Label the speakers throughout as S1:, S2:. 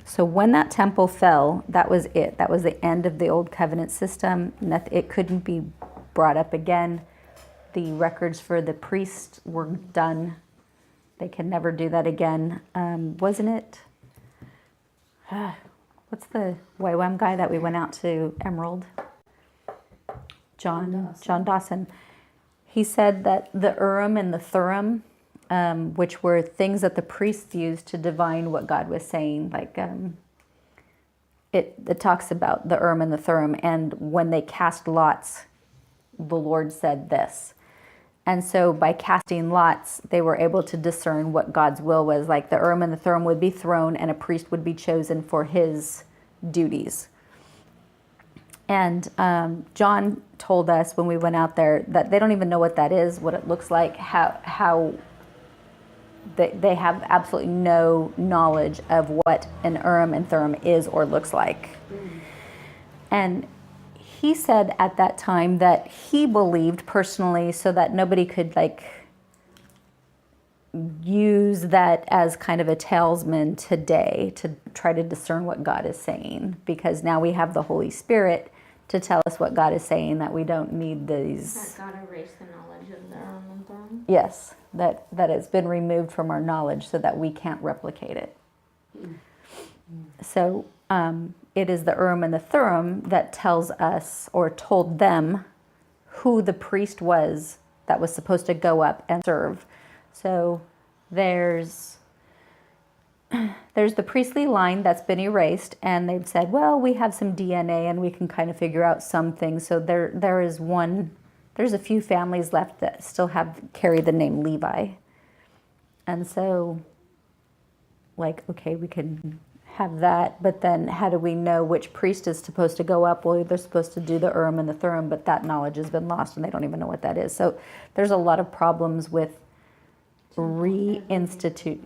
S1: So when that temple fell, that was it. That was the end of the old covenant system. It couldn't be brought up again. The records for the priests were done. They can never do that again. Wasn't it? What's the YWAM guy that we went out to Emerald? John Dawson. He said that the Urim and the Thummim, which were things that the priests used to divine what God was saying, like it talks about the Urim and the Thummim, and when they cast lots, the Lord said this. And so by casting lots, they were able to discern what God's will was. Like the Urim and the Thummim would be thrown and a priest would be chosen for his duties. And John told us when we went out there that they don't even know what that is, what it looks like, how they have absolutely no knowledge of what an Urim and Thummim is or looks like. And he said at that time that he believed personally, so that nobody could use that as kind of a talisman today to try to discern what God is saying, because now we have the Holy Spirit to tell us what God is saying, that we don't need these.
S2: That God erased the knowledge of the Urim and Thummim?
S1: Yes, that it's been removed from our knowledge so that we can't replicate it. So it is the Urim and the Thummim that tells us, or told them, who the priest was that was supposed to go up and serve. So there's the priestly line that's been erased, and they've said, well, we have some DNA and we can kind of figure out some things. So there's a few families left that still carry the name Levi. And so, okay, we can have that, but then how do we know which priest is supposed to go up? Well, they're supposed to do the Urim and the Thummim, but that knowledge has been lost and they don't even know what that is. So there's a lot of problems with to reinstitute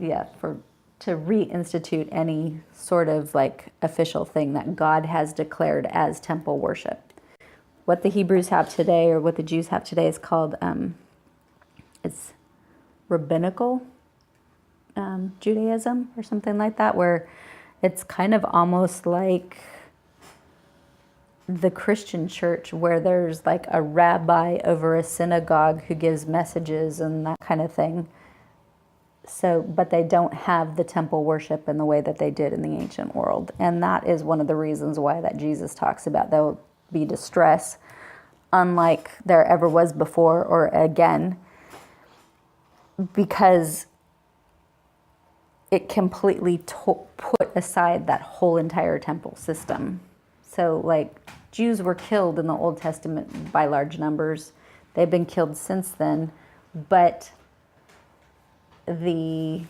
S1: any sort of official thing that God has declared as temple worship. What the Hebrews have today, or what the Jews have today, is called it's rabbinical Judaism or something like that, where it's kind of almost like the Christian church, where there's a rabbi over a synagogue who gives messages and that kind of thing. So, but they don't have the temple worship in the way that they did in the ancient world. And that is one of the reasons why that Jesus talks about there will be distress, unlike there ever was before or again, because it completely put aside that whole entire temple system. So Jews were killed in the Old Testament by large numbers. They've been killed since then, but the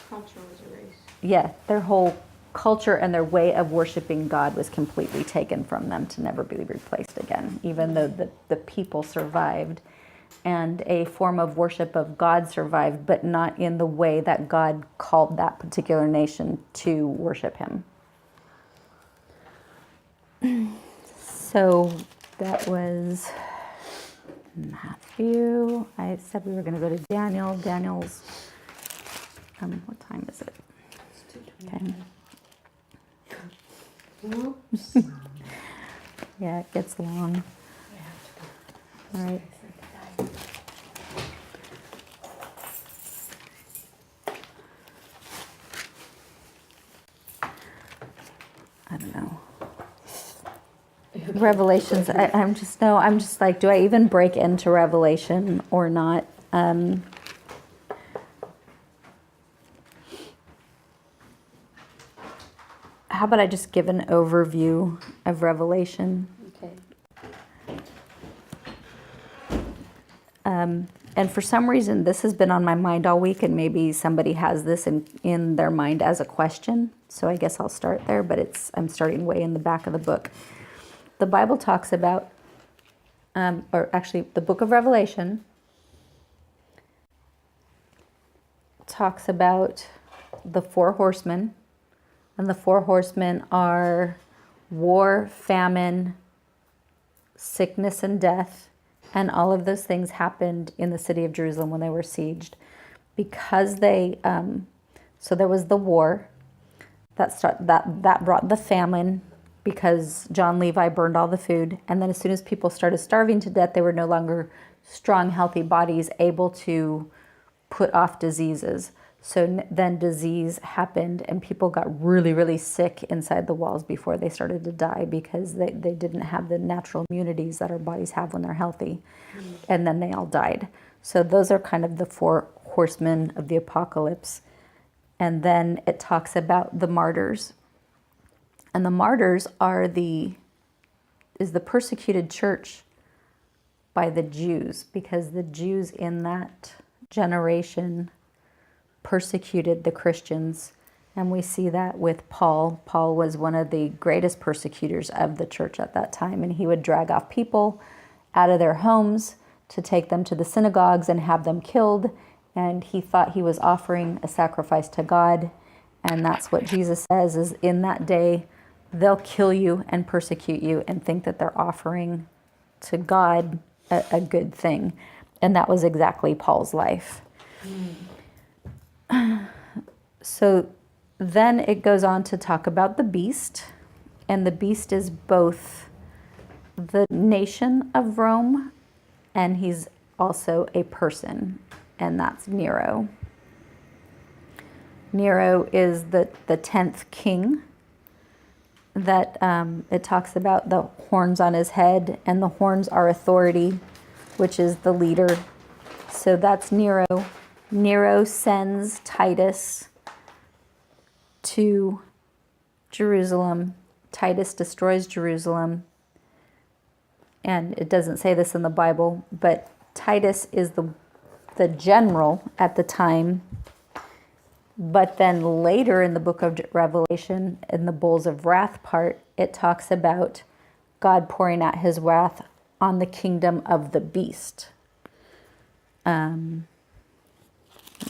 S2: culture was erased.
S1: Yeah, their whole culture and their way of worshiping God was completely taken from them to never be replaced again, even though the people survived. And a form of worship of God survived, but not in the way that God called that particular nation to worship him. So that was Matthew. I said we were going to go to Daniel. Daniel's, what time is it? Okay. Yeah, it gets long. All right. I don't know. Revelations, I'm just do I even break into Revelation or not? How about I just give an overview of Revelation?
S2: Okay.
S1: And for some reason, this has been on my mind all week, and maybe somebody has this in their mind as a question. So I guess I'll start there, but I'm starting way in the back of the book. The Bible talks about, or actually the book of Revelation talks about the 4 horsemen, and the 4 horsemen are war, famine, sickness, and death. And all of those things happened in the city of Jerusalem when they were sieged. Because so there was the war. that brought the famine because John Levi burned all the food. And then as soon as people started starving to death, they were no longer strong, healthy bodies able to put off diseases. So then disease happened and people got really, really sick inside the walls before they started to die because they didn't have the natural immunities that our bodies have when they're healthy. And then they all died. So those are kind of the 4 horsemen of the apocalypse. And then it talks about the martyrs. And the martyrs is the persecuted church by the Jews, because the Jews in that generation persecuted the Christians. And we see that with Paul. Paul was one of the greatest persecutors of the church at that time. And he would drag off people out of their homes to take them to the synagogues and have them killed. And he thought he was offering a sacrifice to God. And that's what Jesus says, is in that day, they'll kill you and persecute you and think that they're offering to God a good thing. And that was exactly Paul's life. So then it goes on to talk about the beast. And the beast is both the nation of Rome, and he's also a person, and that's Nero. Nero is the 10th king that it talks about the horns on his head, and the horns are authority, which is the leader. So that's Nero. Nero sends Titus to Jerusalem. Titus destroys Jerusalem. And it doesn't say this in the Bible, but Titus is the general at the time. But then later in the book of Revelation, in the bowls of wrath part, it talks about God pouring out his wrath on the kingdom of the beast. Let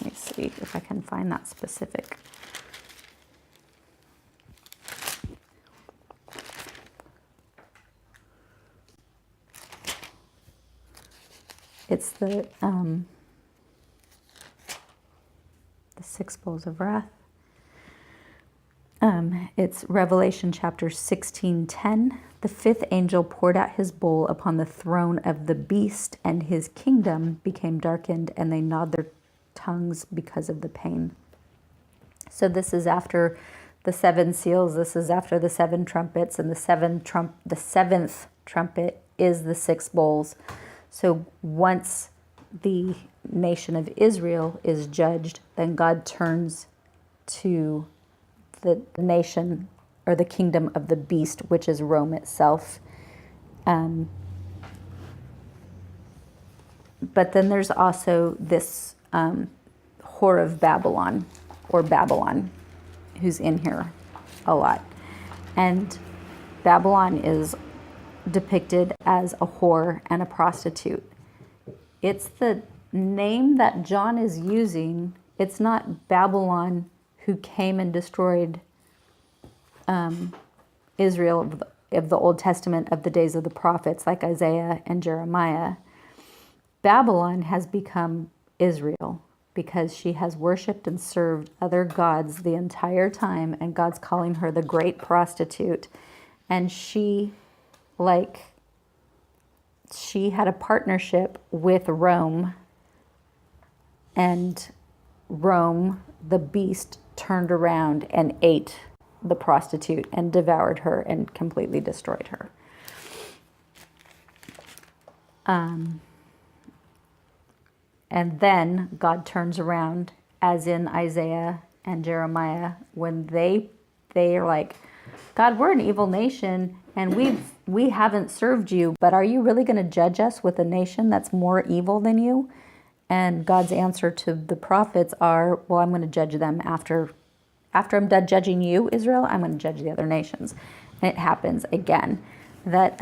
S1: me see if I can find that specific. It's the 6 bowls of wrath. It's Revelation chapter 16:10. The 5th angel poured out his bowl upon the throne of the beast, and his kingdom became darkened, and they gnawed their tongues because of the pain. So this is after the 7 seals. This is after the 7 trumpets, and the 7th trumpet is the 6 bowls. So once the nation of Israel is judged, then God turns to the nation or the kingdom of the beast, which is Rome itself. But then there's also this whore of Babylon, or Babylon, who's in here a lot. And Babylon is depicted as a whore and a prostitute. It's the name that John is using. It's not Babylon who came and destroyed Israel of the Old Testament of the days of the prophets like Isaiah and Jeremiah. Babylon has become Israel because she has worshipped and served other gods the entire time, and God's calling her the great prostitute. And she had a partnership with Rome, and Rome, the beast, turned around and ate the prostitute and devoured her and completely destroyed her. And then God turns around, as in Isaiah and Jeremiah, when they are like, God, we're an evil nation, and we haven't served you, but are you really going to judge us with a nation that's more evil than you? And God's answer to the prophets are, well, I'm going to judge them after I'm done judging you, Israel, I'm going to judge the other nations. And it happens again that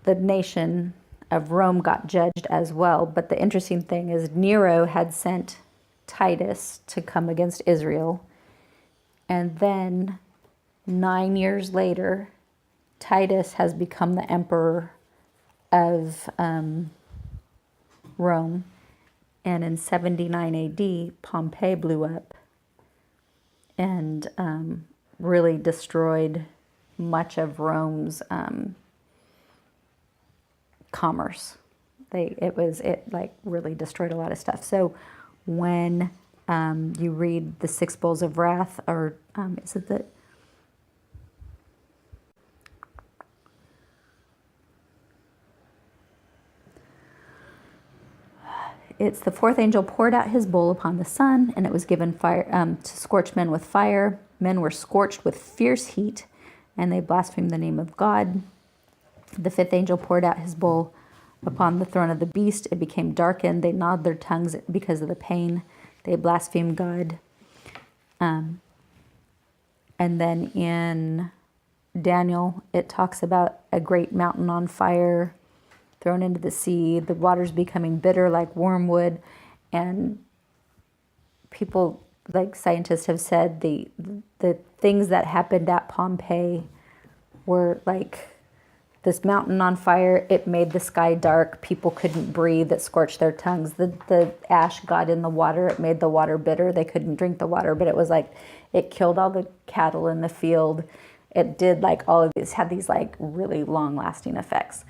S1: the nation of Rome got judged as well. But the interesting thing is Nero had sent Titus to come against Israel. And then 9 years later, Titus has become the emperor of Rome. And in 79 AD, Pompeii blew up and really destroyed much of Rome's commerce. It really destroyed a lot of stuff. So when you read the Six Bowls of Wrath, or is it the it's the fourth angel poured out his bowl upon the sun, and it was given fire to scorch men with fire. Men were scorched with fierce heat, and they blasphemed the name of God. The fifth angel poured out his bowl upon the throne of the beast. It became darkened. They gnawed their tongues because of the pain. They blasphemed God. And then in Daniel, it talks about a great mountain on fire thrown into the sea, the waters becoming bitter like wormwood. And people, like scientists have said, the things that happened at Pompeii were like this mountain on fire. It made the sky dark. People couldn't breathe. It scorched their tongues. The ash got in the water. It made the water bitter. They couldn't drink the water, but it was like it killed all the cattle in the field. It did like all of these, had these like really long lasting effects.